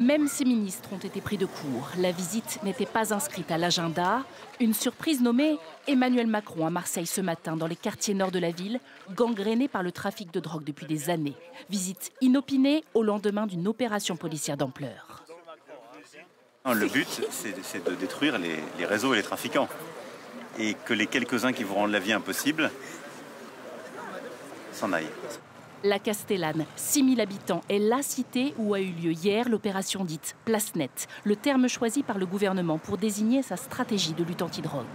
Même ces ministres ont été pris de court. La visite n'était pas inscrite à l'agenda. Une surprise nommée Emmanuel Macron à Marseille ce matin, dans les quartiers nord de la ville, gangrénés par le trafic de drogue depuis des années. Visite inopinée au lendemain d'une opération policière d'ampleur. Le but, c'est de détruire les réseaux et les trafiquants. Et que les quelques-uns qui vous rendent la vie impossible s'en aillent. La Castellane, 6000 habitants, est la cité où a eu lieu hier l'opération dite Place Nette, le terme choisi par le gouvernement pour désigner sa stratégie de lutte antidrogue.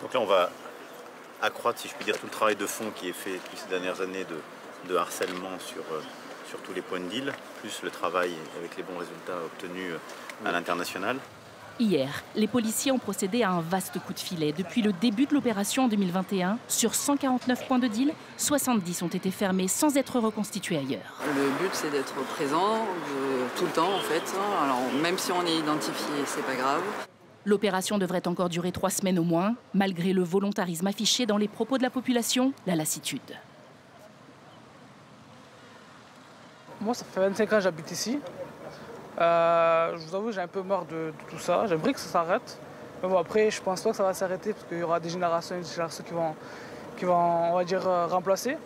Donc là, on va accroître, si je puis dire, tout le travail de fond qui est fait depuis ces dernières années de harcèlement sur tous les points de deal, plus le travail avec les bons résultats obtenus à l'international. Hier, les policiers ont procédé à un vaste coup de filet. Depuis le début de l'opération en 2021, sur 149 points de deal, 70 ont été fermés sans être reconstitués ailleurs. Le but, c'est d'être présent tout le temps, en fait. Alors, même si on est identifié, c'est pas grave. L'opération devrait encore durer 3 semaines au moins, malgré le volontarisme affiché dans les propos de la population, la lassitude. Moi, ça fait 25 ans que j'habite ici. Je vous avoue, j'ai un peu marre de tout ça. J'aimerais que ça s'arrête. Mais bon, après, je pense pas que ça va s'arrêter parce qu'il y aura des générations qui vont, on va dire, remplacer.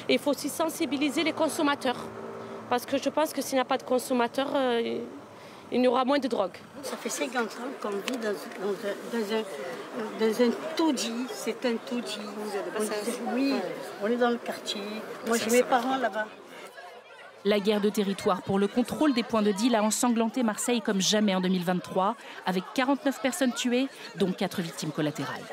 Et il faut aussi sensibiliser les consommateurs. Parce que je pense que s'il n'y a pas de consommateurs, il y aura moins de drogue. Ça fait 50 ans qu'on vit dans un taudis. C'est un taudis. Oui, on est dans le quartier. Moi, j'ai mes parents là-bas. La guerre de territoire pour le contrôle des points de deal a ensanglanté Marseille comme jamais en 2023, avec 49 personnes tuées, dont 4 victimes collatérales.